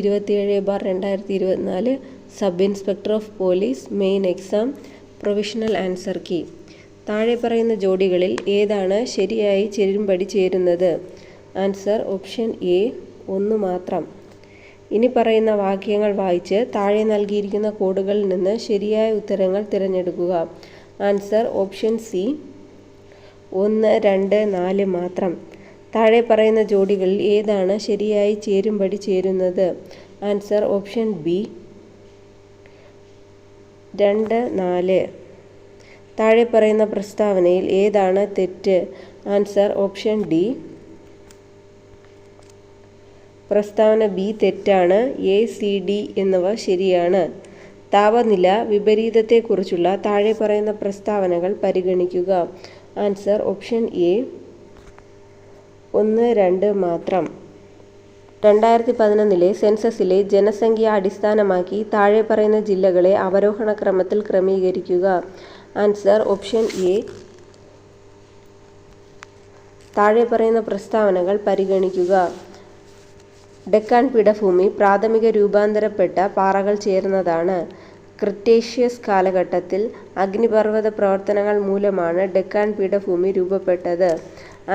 27/2024 sub inspector of police main exam provisional answer key. താഴെ പറയുന്ന ജോഡികളിൽ ഏതാണ് ശരിയായി ചേരുംപടി ചേരുന്നത്? ആൻസർ ഓപ്ഷൻ എ, ഒന്ന് മാത്രം. ഇനി പറയുന്ന വാക്യങ്ങൾ വായിച്ച് താഴെ നൽകിയിരിക്കുന്ന കോഡുകളിൽ നിന്ന് ശരിയായ ഉത്തരങ്ങൾ തിരഞ്ഞെടുക്കുക. ആൻസർ ഓപ്ഷൻ സി, 1, 2, 4 മാത്രം. താഴെ പറയുന്ന ജോഡികളിൽ ഏതാണ് ശരിയായി ചേരുംപടി ചേരുന്നത്? Answer option B, 2, 4. താഴെ പറയുന്ന പ്രസ്താവനയിൽ ഏതാണ് തെറ്റ്? ആൻസർ ഓപ്ഷൻ ഡി, പ്രസ്താവന ബി തെറ്റാണ്. എ, സി, ഡി എന്നിവ ശരിയാണ്. താപനില വിപരീതത്തെക്കുറിച്ചുള്ള താഴെ പറയുന്ന പ്രസ്താവനകൾ പരിഗണിക്കുക. ആൻസർ ഓപ്ഷൻ എ, 1, 2 മാത്രം. 2011 സെൻസസിലെ ജനസംഖ്യ അടിസ്ഥാനമാക്കി താഴെ പറയുന്ന ജില്ലകളെ അവരോഹണ ക്രമത്തിൽ ക്രമീകരിക്കുക. Answer option A. താഴെ പറയുന്ന പ്രസ്താവനകൾ പരിഗണിക്കുക. ഡെക്കാൻ പീഠഭൂമി പ്രാഥമിക രൂപാന്തരപ്പെട്ട പാറകൾ ചേർന്നതാണ്. ക്രിട്ടേഷ്യസ് കാലഘട്ടത്തിൽ അഗ്നിപർവ്വത പ്രവർത്തനങ്ങൾ മൂലമാണ് ഡെക്കാൻ പീഠഭൂമി രൂപപ്പെട്ടത്.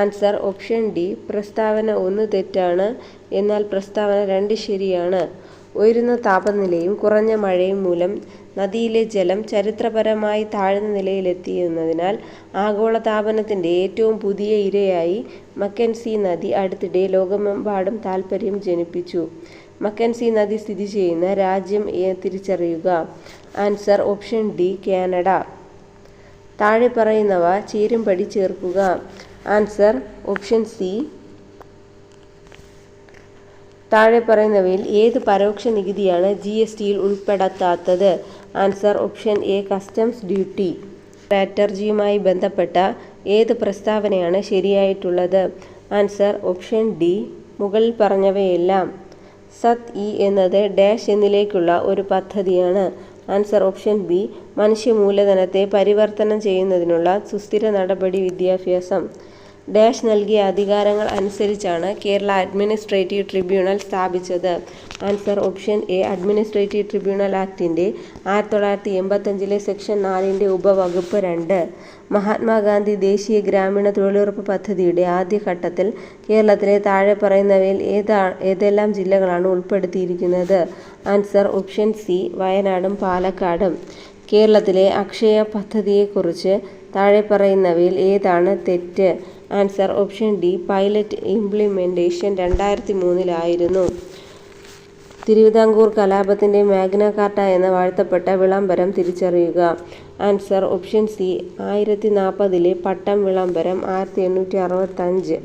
ആൻസർ ഓപ്ഷൻ ഡി, പ്രസ്താവന 1 തെറ്റാണ്, എന്നാൽ പ്രസ്താവന 2 ശരിയാണ്. ഉയരുന്ന താപനിലയും കുറഞ്ഞ മഴയും മൂലം നദിയിലെ ജലം ചരിത്രപരമായി താഴ്ന്ന നിലയിലെത്തിയെന്നതിനാൽ ആഗോളതാപനത്തിൻ്റെ ഏറ്റവും പുതിയ ഇരയായി മക്കൻസി നദി അടുത്തിടെ ലോകമെമ്പാടും താൽപര്യം ജനിപ്പിച്ചു. മക്കൻസി നദി സ്ഥിതി ചെയ്യുന്ന രാജ്യം തിരിച്ചറിയുക. Answer option D, Canada. താഴെ പറയുന്നവ ചേരുംപടി ചേർക്കുക. Answer option C. താഴെ പറയുന്നവയിൽ ഏത് പരോക്ഷ നികുതിയാണ് GSTയിൽ ഉൾപ്പെടുത്താത്തത്? Answer option A, customs duty. സ്ട്രാറ്റജിയുമായി ബന്ധപ്പെട്ട ഏത് പ്രസ്താവനയാണ് ശരിയായിട്ടുള്ളത്? ആൻസർ ഓപ്ഷൻ ഡി, മുകളിൽ പറഞ്ഞവയെല്ലാം. സത്-ഇ എന്നത് ഡാഷ് എന്നിലേക്കുള്ള ഒരു പദ്ധതിയാണ്. ആൻസർ ഓപ്ഷൻ ബി, മനുഷ്യ മൂലധനത്തെ പരിവർത്തനം ചെയ്യുന്നതിനുള്ള സുസ്ഥിര നടപടി വിദ്യാഭ്യാസം. ഡാഷ് നൽകിയ അധികാരങ്ങൾ അനുസരിച്ചാണ് കേരള അഡ്മിനിസ്ട്രേറ്റീവ് ട്രിബ്യൂണൽ സ്ഥാപിച്ചത്. Answer option A, administrative tribunal ആക്ടിൻ്റെ 1985 section 4 ഉപവകുപ്പ് 2. Mahatma Gandhi ദേശീയ ഗ്രാമീണ തൊഴിലുറപ്പ് പദ്ധതിയുടെ ആദ്യഘട്ടത്തിൽ കേരളത്തിലെ താഴെ പറയുന്നവയിൽ ഏതെല്ലാം ജില്ലകളാണ് ഉൾപ്പെടുത്തിയിരിക്കുന്നത്? ആൻസർ ഓപ്ഷൻ സി, വയനാടും പാലക്കാടും. കേരളത്തിലെ അക്ഷയ പദ്ധതിയെക്കുറിച്ച് താഴെ പറയുന്നവയിൽ ഏതാണ് തെറ്റ്? Answer option D, pilot implementation 2003 Thiruvithamkoor കലാപത്തിൻ്റെ മാഗ്ന കാർട്ട എന്ന വാഴ്ത്തപ്പെട്ട വിളംബരം തിരിച്ചറിയുക. ആൻസർ ഓപ്ഷൻ സി, 1040 പട്ടം വിളംബരം 1865.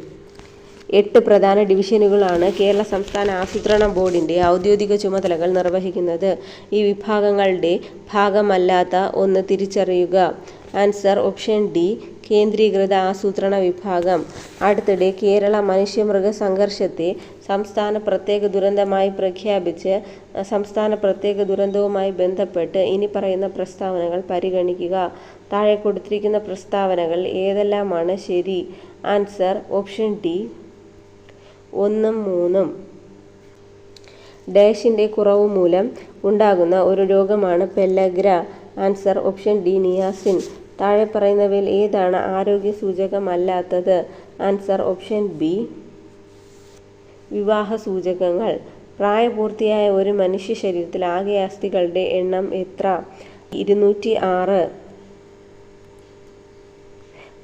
8 പ്രധാന ഡിവിഷനുകളാണ് കേരള സംസ്ഥാന ആസൂത്രണ ബോർഡിൻ്റെ ഔദ്യോഗിക ചുമതലകൾ നിർവഹിക്കുന്നത്. ഈ വിഭാഗങ്ങളുടെ ഭാഗമല്ലാത്ത ഒന്ന് തിരിച്ചറിയുക. ആൻസർ ഓപ്ഷൻ ഡി, കേന്ദ്രീകൃത ആസൂത്രണ വിഭാഗം. അടുത്തിടെ കേരള മനുഷ്യമൃഗ സംഘർഷത്തെ സംസ്ഥാന പ്രത്യേക ദുരന്തമായി പ്രഖ്യാപിച്ച് സംസ്ഥാന പ്രത്യേക ദുരന്തവുമായി ബന്ധപ്പെട്ട് ഇനി പറയുന്ന പ്രസ്താവനകൾ പരിഗണിക്കുക. താഴെ കൊടുത്തിരിക്കുന്ന പ്രസ്താവനകൾ ഏതെല്ലാമാണ് ശരി? Answer option D, 1, 3. ഡാഷിൻ്റെ കുറവ് മൂലം ഉണ്ടാകുന്ന ഒരു രോഗമാണ് pellagra. Answer option D, niacin. താഴെ പറയുന്നവയിൽ ഏതാണ് ആരോഗ്യ സൂചകമല്ലാത്തത്? ആൻസർ ഓപ്ഷൻ ബി, വിവാഹ സൂചകങ്ങൾ. പ്രായപൂർത്തിയായ ഒരു മനുഷ്യ ശരീരത്തിൽ ആകെ അസ്ഥികളുടെ എണ്ണം എത്ര? 206.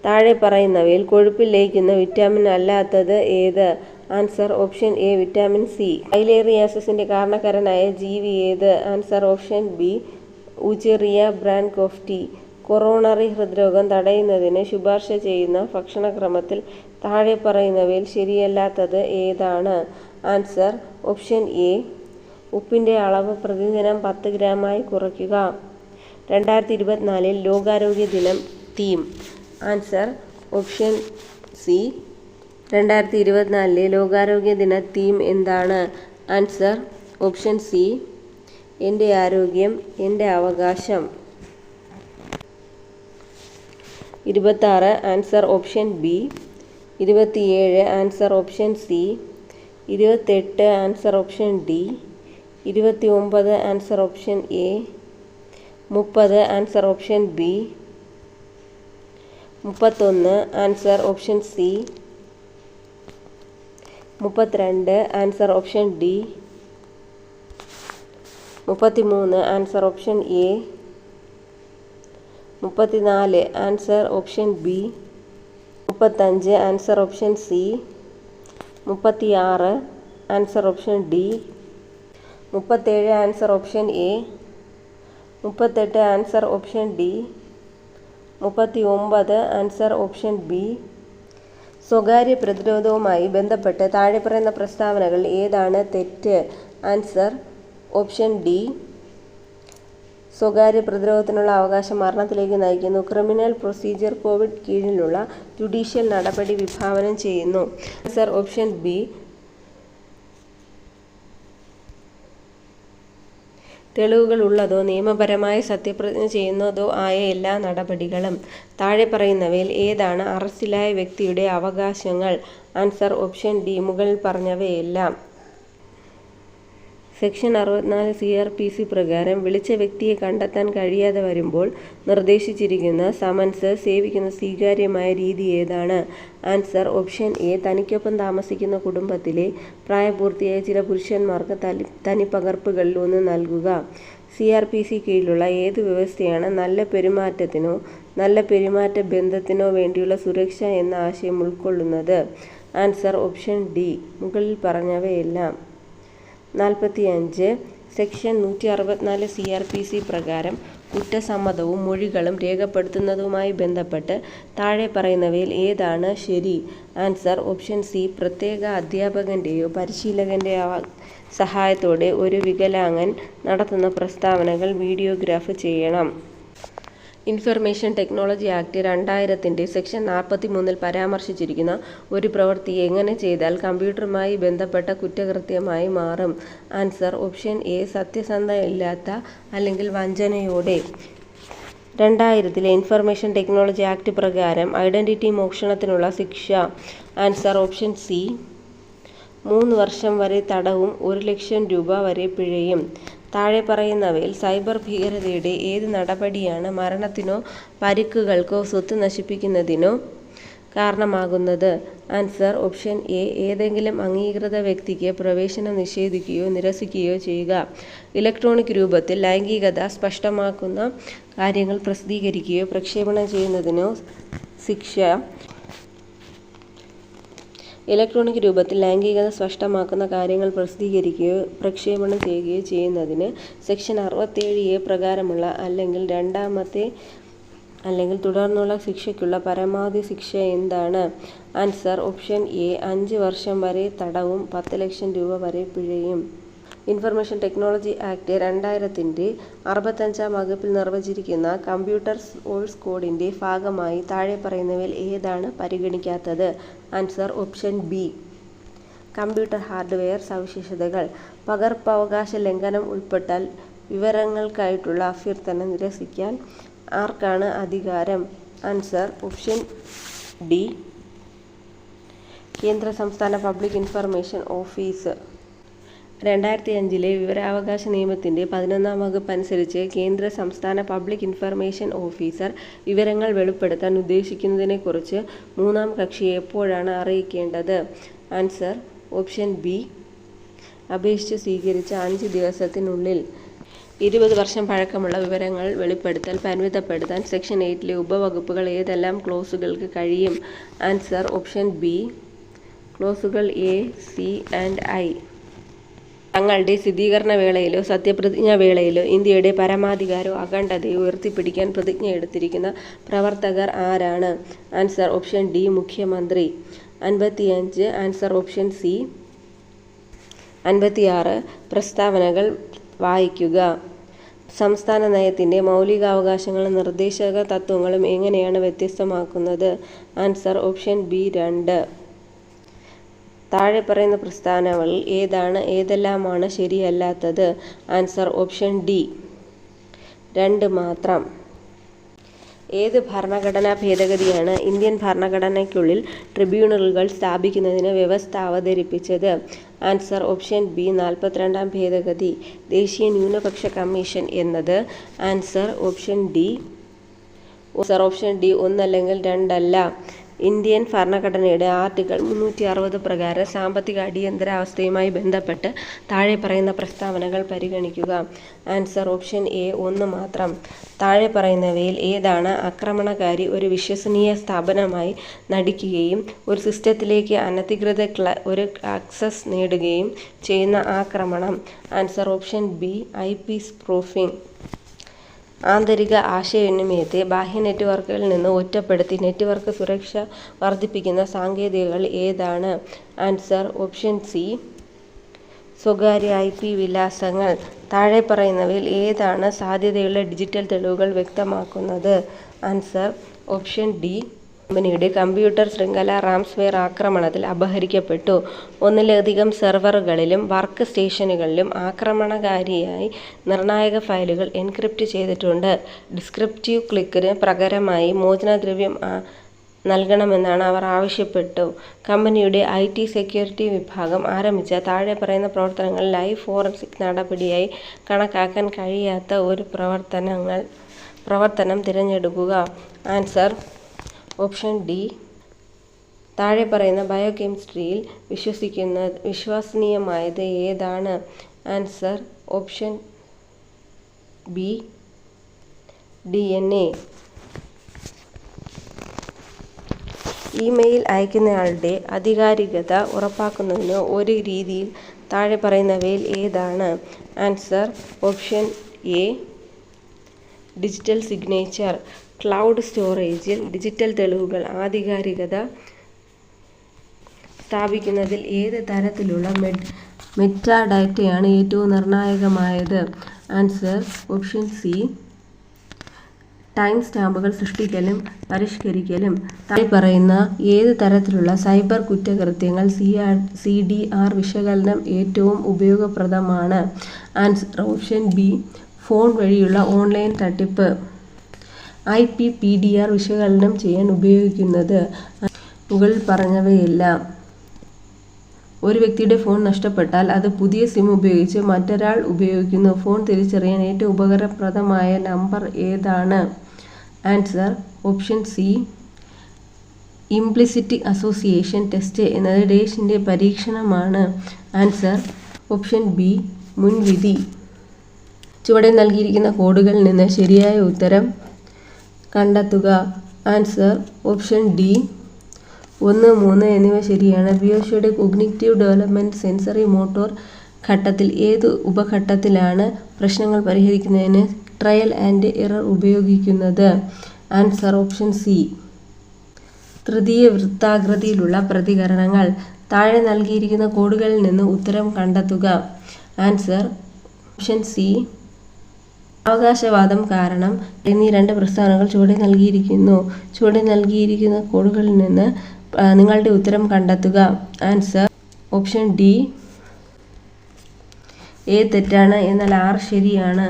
താഴെ പറയുന്നവയിൽ കൊഴുപ്പിൽ ലയിക്കുന്ന വിറ്റാമിൻ അല്ലാത്തത് ഏത്? Answer option A, vitamin C. ഫൈലേറിയാസിസിൻ്റെ കാരണക്കാരനായ ജീവി ഏത്? Answer option B, wuchereria bancrofti. Coronary ഹൃദ്രോഗം തടയുന്നതിന് ശുപാർശ ചെയ്യുന്ന ഭക്ഷണക്രമത്തിൽ താഴെ പറയുന്നവയിൽ ശരിയല്ലാത്തത് ഏതാണ്? ആൻസർ ഓപ്ഷൻ എ, ഉപ്പിൻ്റെ അളവ് പ്രതിദിനം 10 ഗ്രാമായി കുറയ്ക്കുക. 2024 ലോകാരോഗ്യ ദിനം തീം. ആൻസർ ഓപ്ഷൻ സി, 2024 ലോകാരോഗ്യ ദിന തീം എന്താണ്? ആൻസർ ഓപ്ഷൻ സി, എൻ്റെ ആരോഗ്യം എൻ്റെ അവകാശം. 26 answer option B. 27 answer option C. 28 answer option D. 29 answer option A. 30 answer option B. 31 answer option C. 32 answer option D. 33 answer option A. 34 answer option B. 35 answer option C. 36 answer option D. 37 answer option A. 38 answer option D. 39 answer option B. സ്വകാര്യ പ്രതിരോധവുമായി ബന്ധപ്പെട്ട് താഴെ പറയുന്ന പ്രസ്താവനകൾ ഏതാണ് തെറ്റ്? Answer option D. സ്വകാര്യ പ്രതിരോധത്തിനുള്ള അവകാശം മരണത്തിലേക്ക് നയിക്കുന്നു. ക്രിമിനൽ പ്രൊസീജിയർ കോഡ് കീഴിലുള്ള ജുഡീഷ്യൽ നടപടി വിഭാവനം ചെയ്യുന്നു. Answer option B. തെളിവുകൾ ഉള്ളതോ നിയമപരമായി സത്യപ്രതിജ്ഞ ചെയ്യുന്നതോ ആയ എല്ലാ നടപടികളും. താഴെ പറയുന്നവയിൽ ഏതാണ് അറസ്റ്റിലായ വ്യക്തിയുടെ അവകാശങ്ങൾ? Answer option D. മുകളിൽ പറഞ്ഞവയെല്ലാം. സെക്ഷൻ 64 CRPC പ്രകാരം വിളിച്ച വ്യക്തിയെ കണ്ടെത്താൻ കഴിയാതെ വരുമ്പോൾ നിർദ്ദേശിച്ചിരിക്കുന്ന സമൻസ് സേവിക്കുന്ന സ്വീകാര്യമായ രീതി ഏതാണ്? Answer option A. തനിക്കൊപ്പം താമസിക്കുന്ന കുടുംബത്തിലെ പ്രായപൂർത്തിയായ ചില പുരുഷന്മാർക്ക് തനിപ്പകർപ്പുകളിൽ ഒന്ന് നൽകുക. CRPC കീഴിലുള്ള ഏത് വ്യവസ്ഥയാണ് നല്ല പെരുമാറ്റത്തിനോ നല്ല പെരുമാറ്റ ബന്ധത്തിനോ വേണ്ടിയുള്ള സുരക്ഷ എന്ന ആശയം ഉൾക്കൊള്ളുന്നത്? Answer option D. മുകളിൽ പറഞ്ഞവയെല്ലാം. 45 സെക്ഷൻ 164 CRPC പ്രകാരം കുറ്റസമ്മതവും മൊഴികളും രേഖപ്പെടുത്തുന്നതുമായി ബന്ധപ്പെട്ട് താഴെ പറയുന്നവയിൽ ഏതാണ് ശരി? Answer option C. പ്രത്യേക അധ്യാപകൻ്റെയോ പരിശീലകൻ്റെയോ സഹായത്തോടെ ഒരു വികലാംഗൻ നടത്തുന്ന പ്രസ്താവനകൾ വീഡിയോഗ്രാഫ് ചെയ്യണം. ഇൻഫർമേഷൻ ടെക്നോളജി ആക്ട് 2000 സെക്ഷൻ 43 പരാമർശിച്ചിരിക്കുന്ന ഒരു പ്രവൃത്തി എങ്ങനെ ചെയ്താൽ കമ്പ്യൂട്ടറുമായി ബന്ധപ്പെട്ട കുറ്റകൃത്യമായി മാറും? Answer option A. സത്യസന്ധത അല്ലെങ്കിൽ വഞ്ചനയോടെ. 2000 ഇൻഫർമേഷൻ ടെക്നോളജി ആക്ട് പ്രകാരം ഐഡന്റിറ്റി മോഷണത്തിനുള്ള ശിക്ഷ. Answer option C. 3 വർഷം വരെ തടവും 1 ലക്ഷം രൂപ വരെ പിഴയും. താഴെ പറയുന്നവയിൽ സൈബർ ഭീകരതയുടെ ഏത് നടപടിയാണ് മരണത്തിനോ പരിക്കുകൾക്കോ സ്വത്ത് നശിപ്പിക്കുന്നതിനോ കാരണമാകുന്നത്? Answer option A. ഏതെങ്കിലും അംഗീകൃത വ്യക്തിക്ക് പ്രവേശനം നിഷേധിക്കുകയോ നിരസിക്കുകയോ ചെയ്യുക. ഇലക്ട്രോണിക് രൂപത്തിൽ ലൈംഗികത സ്പഷ്ടമാക്കുന്ന കാര്യങ്ങൾ പ്രസിദ്ധീകരിക്കുകയോ പ്രക്ഷേപണം ചെയ്യുന്നതിനോ ശിക്ഷ. ഇലക്ട്രോണിക് രൂപത്തിൽ ലൈംഗികത സ്പഷ്ടമാക്കുന്ന കാര്യങ്ങൾ പ്രസിദ്ധീകരിക്കുകയോ പ്രക്ഷേപണം ചെയ്യുകയോ ചെയ്യുന്നതിന് സെക്ഷൻ 67A പ്രകാരമുള്ള അല്ലെങ്കിൽ രണ്ടാമത്തെ അല്ലെങ്കിൽ തുടർന്നുള്ള ശിക്ഷയ്ക്കുള്ള പരമാവധി ശിക്ഷ എന്താണ്? Answer option A. 5 വർഷം വരെ തടവും 10 ലക്ഷം രൂപ വരെ പിഴയും. ഇൻഫർമേഷൻ ടെക്നോളജി ആക്ട് 2000 65-ാം വകുപ്പിൽ നിർവചിച്ചിരിക്കുന്ന കമ്പ്യൂട്ടർ സോഴ്സ് കോഡിന്റെ ഭാഗമായി താഴെ പറയുന്നവയിൽ ഏതാണ് പരിഗണിക്കാത്തത്? Answer option B. Computer hardware സവിശേഷതകൾ. പകർപ്പവകാശ ലംഘനം ഉൾപ്പെട്ടാൽ വിവരങ്ങൾക്കായിട്ടുള്ള അഭ്യർത്ഥന നിരസിക്കാൻ ആർക്കാണ് അധികാരം? Answer option D. കേന്ദ്ര സംസ്ഥാന പബ്ലിക് ഇൻഫർമേഷൻ ഓഫീസ്. 2005 വിവരാവകാശ നിയമത്തിന്റെ 11-ാം വകുപ്പ് അനുസരിച്ച് കേന്ദ്ര സംസ്ഥാന പബ്ലിക് ഇൻഫർമേഷൻ ഓഫീസർ വിവരങ്ങൾ വെളിപ്പെടുത്താൻ ഉദ്ദേശിക്കുന്നതിനെക്കുറിച്ച് മൂന്നാം കക്ഷിയെ എപ്പോഴാണ് അറിയിക്കേണ്ടത്? Answer option B. അപേക്ഷിച്ച് സ്വീകരിച്ച 5 ദിവസത്തിനുള്ളിൽ. 20 വർഷം പഴക്കമുള്ള വിവരങ്ങൾ വെളിപ്പെടുത്തൽ പരിമിതപ്പെടുത്താൻ സെക്ഷൻ 8 ഉപവകുപ്പുകൾ ഏതെല്ലാം ക്ലോസുകൾക്ക് കഴിയും? Answer option B. ക്ലോസുകൾ എ, സി ആൻഡ് ഐ. തങ്ങളുടെ സ്ഥിരീകരണ വേളയിലോ സത്യപ്രതിജ്ഞാ വേളയിലോ ഇന്ത്യയുടെ പരമാധികാരവും അഖണ്ഡതയും ഉയർത്തിപ്പിടിക്കാൻ പ്രതിജ്ഞയെടുത്തിരിക്കുന്ന പ്രവർത്തകർ ആരാണ്? Answer option D. മുഖ്യമന്ത്രി. 55 ആൻസർ ഓപ്ഷൻ സി. 56 പ്രസ്താവനകൾ വായിക്കുക. സംസ്ഥാന നയത്തിന്റെ മൗലികാവകാശങ്ങളും നിർദ്ദേശക തത്വങ്ങളും എങ്ങനെയാണ് വ്യത്യസ്തമാക്കുന്നത്? Answer option B. 2. താഴെ പറയുന്ന പ്രസ്താവനകളിൽ ഏതെല്ലാമാണ് ശരിയല്ലാത്തത്? Answer option D. 2 മാത്രം. ഏത് ഭരണഘടനാ ഭേദഗതിയാണ് ഇന്ത്യൻ ഭരണഘടനയ്ക്കുള്ളിൽ ട്രിബ്യൂണലുകൾ സ്ഥാപിക്കുന്നതിന് വ്യവസ്ഥ അവതരിപ്പിച്ചത്? ആൻസർ ഓപ്ഷൻ ബി 42-ാം ഭേദഗതി. ദേശീയ ന്യൂനപക്ഷ കമ്മീഷൻ എന്നത്? ആൻസർ ഓപ്ഷൻ ഡി 1 അല്ലെങ്കിൽ 2 അല്ല. ഇന്ത്യൻ ഭരണഘടനയുടെ ആർട്ടിക്കിൾ 360 പ്രകാരം സാമ്പത്തിക അടിയന്തരാവസ്ഥയുമായി ബന്ധപ്പെട്ട് താഴെ പറയുന്ന പ്രസ്താവനകൾ പരിഗണിക്കുക. ആൻസർ ഓപ്ഷൻ എ 1 മാത്രം. താഴെ പറയുന്നവയിൽ ഏതാണ് ആക്രമണകാരി ഒരു വിശ്വസനീയ സ്ഥാപനമായി നടിക്കുകയും ഒരു സിസ്റ്റത്തിലേക്ക് അനധികൃത ഒരു ആക്സസ് നേടുകയും ചെയ്യുന്ന ആക്രമണം? Answer option B IP spoofing. ആന്തരിക ആശയവിനിമയത്തെ ബാഹ്യ നെറ്റ്വർക്കുകളിൽ നിന്ന് ഒറ്റപ്പെടുത്തി നെറ്റ്വർക്ക് സുരക്ഷ വർദ്ധിപ്പിക്കുന്ന സാങ്കേതികതകൾ ഏതാണ്? ആൻസർ ഓപ്ഷൻ സി സ്വകാര്യ IP വിലാസങ്ങൾ. താഴെ പറയുന്നവയിൽ ഏതാണ് സാധ്യതയുള്ള ഡിജിറ്റൽ തെളിവുകൾ വ്യക്തമാക്കുന്നത്? ആൻസർ ഓപ്ഷൻ ഡി കമ്പനിയുടെ കമ്പ്യൂട്ടർ ശൃംഖല റാംസ്വെയർ ആക്രമണത്തിൽ അപഹരിക്കപ്പെട്ടു. ഒന്നിലധികം സെർവറുകളിലും വർക്ക് സ്റ്റേഷനുകളിലും ആക്രമണകാരിയായി നിർണായക ഫയലുകൾ എൻക്രിപ്റ്റ് ചെയ്തിട്ടുണ്ട്. ഡിസ്ക്രിപ്റ്റീവ് ക്ലിക്കിന് പകരമായി മോചനദ്രവ്യം നൽകണമെന്നാണ് അവർ ആവശ്യപ്പെട്ടു. കമ്പനിയുടെ IT സെക്യൂരിറ്റി വിഭാഗം ആരംഭിച്ച താഴെ പറയുന്ന പ്രവർത്തനങ്ങൾ ലൈവ് ഫോറൻസിക് നടപടിയായി കണക്കാക്കാൻ കഴിയാത്ത ഒരു പ്രവർത്തനം തിരഞ്ഞെടുക്കുക. ആൻസർ ഓപ്ഷൻ ഡി താഴെ പറയുന്ന ബയോകെമിസ്ട്രിയിൽ വിശ്വസനീയമായത് ഏതാണ്? Answer option B DNA. Email അയക്കുന്നയാളുടെ ആധികാരികത ഉറപ്പാക്കുന്നതിന് ഒരു രീതിയിൽ താഴെ പറയുന്നവയിൽ ഏതാണ്? Answer option A digital signature. Cloud സ്റ്റോറേജിൽ ഡിജിറ്റൽ തെളിവുകൾ ആധികാരികത സ്ഥാപിക്കുന്നതിൽ ഏത് തരത്തിലുള്ള മെറ്റാഡാറ്റയാണ് ഏറ്റവും നിർണായകമായത്? ആൻസർ ഓപ്ഷൻ സി ടൈം സ്റ്റാമ്പുകൾ സൃഷ്ടിക്കലും പരിഷ്കരിക്കലും. താഴെ പറയുന്ന ഏത് തരത്തിലുള്ള സൈബർ കുറ്റകൃത്യങ്ങൾ CDR വിശകലനം ഏറ്റവും ഉപയോഗപ്രദമാണ്? ആൻസർ ഓപ്ഷൻ ബി ഫോൺ വഴിയുള്ള ഓൺലൈൻ തട്ടിപ്പ്. IPPDR വിശകലനം ചെയ്യാൻ ഉപയോഗിക്കുന്നത്? മുകളിൽ പറഞ്ഞവയെല്ലാം. ഒരു വ്യക്തിയുടെ ഫോൺ നഷ്ടപ്പെട്ടാൽ അത് പുതിയ സിം ഉപയോഗിച്ച് മറ്റൊരാൾ ഉപയോഗിക്കുന്നു. ഫോൺ തിരിച്ചറിയാൻ ഏറ്റവും ഉപകാരപ്രദമായ നമ്പർ ഏതാണ്? Answer option C implicit association test എന്നത് ഡേഷിൻ്റെ പരീക്ഷണമാണ്. ആൻസർ ഓപ്ഷൻ ബി മുൻവിധി. ചുവടെ നൽകിയിരിക്കുന്ന കോഡുകളിൽ നിന്ന് ശരിയായ ഉത്തരം കണ്ടെത്തുക. ആൻസർ ഓപ്ഷൻ ഡി 1, 3 എന്നിവ ശരിയാണ്. പിയോഷയുടെ കോഗ്നിറ്റീവ് ഡെവലപ്മെൻറ്റ് സെൻസറി മോട്ടോർ ഘട്ടത്തിൽ ഏത് ഉപഘട്ടത്തിലാണ് പ്രശ്നങ്ങൾ പരിഹരിക്കുന്നതിന് ട്രയൽ ആൻഡ് എറർ ഉപയോഗിക്കുന്നത്? ആൻസർ ഓപ്ഷൻ സി തൃതീയ വൃത്താകൃതിയിലുള്ള പ്രതികരണങ്ങൾ. താഴെ നൽകിയിരിക്കുന്ന കോഡുകളിൽ നിന്ന് ഉത്തരം കണ്ടെത്തുക. ആൻസർ ഓപ്ഷൻ സി അവകാശവാദം കാരണം എന്നീ 2 പ്രസ്താവനകൾ ചുവടെ നൽകിയിരിക്കുന്നു. ചുവടെ നൽകിയിരിക്കുന്ന കോഡുകളിൽ നിന്ന് നിങ്ങളുടെ ഉത്തരം കണ്ടെത്തുക. ആൻസർ ഓപ്ഷൻ ഡി എ തെറ്റാണ്, എന്നാൽ R ശരിയാണ്.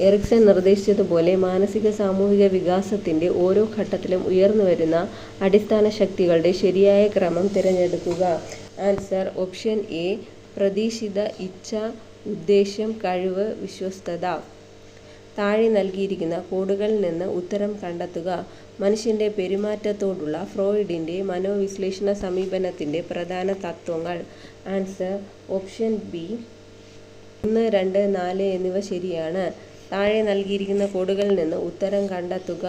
എറിക്സൺ നിർദ്ദേശിച്ചതുപോലെ മാനസിക സാമൂഹിക വികാസത്തിൻ്റെ ഓരോ ഘട്ടത്തിലും ഉയർന്നുവരുന്ന അടിസ്ഥാന ശക്തികളുടെ ശരിയായ ക്രമം തിരഞ്ഞെടുക്കുക. ആൻസർ ഓപ്ഷൻ എ പ്രതീക്ഷിത ഇച്ഛ, ഉദ്ദേശ്യം, കഴിവ്, വിശ്വസ്തത. താഴെ നൽകിയിരിക്കുന്ന കോഡുകളിൽ നിന്ന് ഉത്തരം കണ്ടെത്തുക. മനുഷ്യൻ്റെ പെരുമാറ്റത്തോടുള്ള ഫ്രോയിഡിൻ്റെ മനോവിശ്ലേഷണ സമീപനത്തിൻ്റെ പ്രധാന തത്വങ്ങൾ. ആൻസർ ഓപ്ഷൻ ബി 1, 2, 4 എന്നിവ ശരിയാണ്. താഴെ നൽകിയിരിക്കുന്ന കോഡുകളിൽ നിന്ന് ഉത്തരം കണ്ടെത്തുക.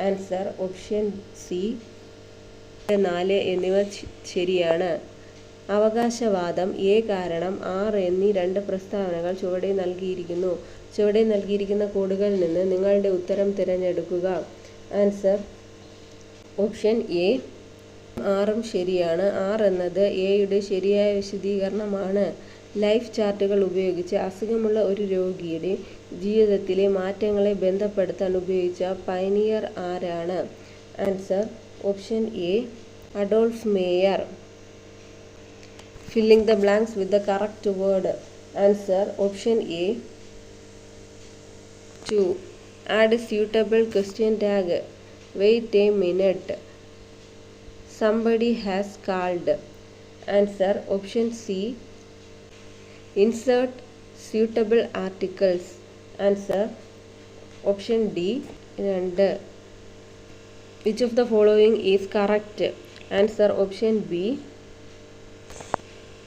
ആൻസർ ഓപ്ഷൻ സി 4 എന്നിവ ശരിയാണ്. അവകാശവാദം, എ കാരണം, R എന്നീ 2 പ്രസ്താവനകൾ ചുവടെ നൽകിയിരിക്കുന്നു. ചുവടെ നൽകിയിരിക്കുന്ന കോഡുകളിൽ നിന്ന് നിങ്ങളുടെ ഉത്തരം തിരഞ്ഞെടുക്കുക. ആൻസർ ഓപ്ഷൻ എ R ശരിയാണ്. R എന്നത് എയുടെ ശരിയായ വിശദീകരണമാണ്. ലൈഫ് ചാർട്ടുകൾ ഉപയോഗിച്ച് അസുഖമുള്ള ഒരു രോഗിയുടെ ജീവിതത്തിലെ മാറ്റങ്ങളെ ബന്ധപ്പെടുത്താൻ ഉപയോഗിച്ച പയനിയർ ആരാണ്? Answer option A Adolf mayor. Filling the blanks with the correct word. Answer option A 2. Add suitable question tag. Wait a minute. Somebody has called. Answer option C. Insert suitable articles. Answer option D. 2. Which of the following is correct? Answer option B.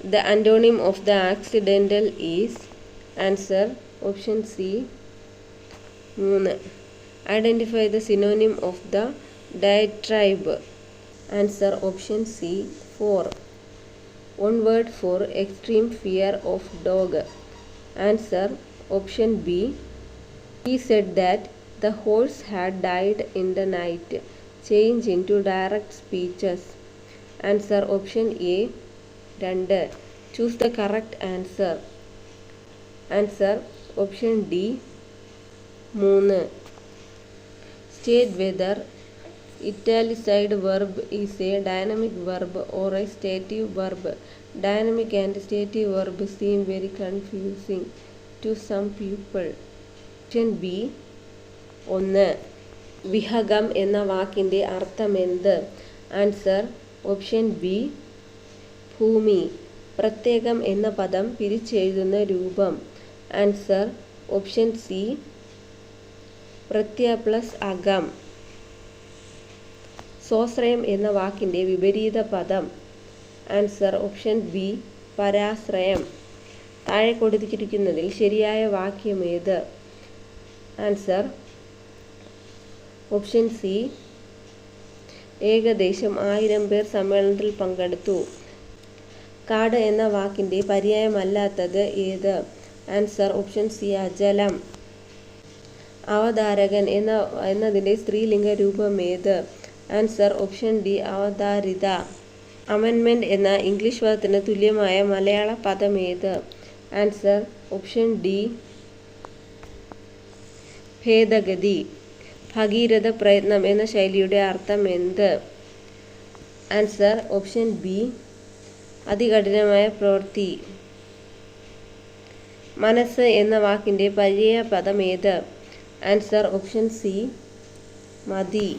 The antonym of the accidental is. Answer option C. 3. Identify the synonym of the diatribe. Answer option C. 4. One word for extreme fear of dog. Answer option B. He said that the horse had died in the night. Change into direct speeches. Answer option A. 2. Choose the correct answer. Answer option D. 3. State whether italicized verb is a dynamic verb or a stative verb. Dynamic and stative verbs seem very confusing to some people. Option B. 1. വിഹഗം എന്ന വാക്കിൻ്റെ അർത്ഥമെന്ത്? Answer option B. ഭൂമി. പ്രത്യേകം എന്ന പദം പിരിച്ചെഴുതുന്ന രൂപം. Answer option C. പ്രത്യയ plus അകം. സ്വാശ്രയം എന്ന വാക്കിൻ്റെ വിപരീത പദം. Answer option B. പരാശ്രയം. താഴെ കൊടുത്തിരിക്കുന്നതിൽ ശരിയായ വാക്യമേത്? Answer option C. ഏകദേശം 1000 പേർ സമ്മേളനത്തിൽ പങ്കെടുത്തു. കാട് എന്ന വാക്കിൻ്റെ പര്യായമല്ലാത്തത് ഏത്? Answer option C. അജലം. അവതാരകൻ എന്നതിൻ്റെ സ്ത്രീലിംഗ രൂപമേത്? Answer option D. അവതാരിത. അമെൻമെൻറ്റ് എന്ന ഇംഗ്ലീഷ് പദത്തിന് തുല്യമായ മലയാള പദമേത്? Answer option D. ഭേദഗതി. ഭഗീരഥ പ്രയത്നം എന്ന ശൈലിയുടെ അർത്ഥം എന്ത്? Answer option B. അതികഠിനമായ പ്രവൃത്തി. മനസ്സ് എന്ന വാക്കിൻ്റെ പര്യായ പദമേത്? Answer option C. മതി.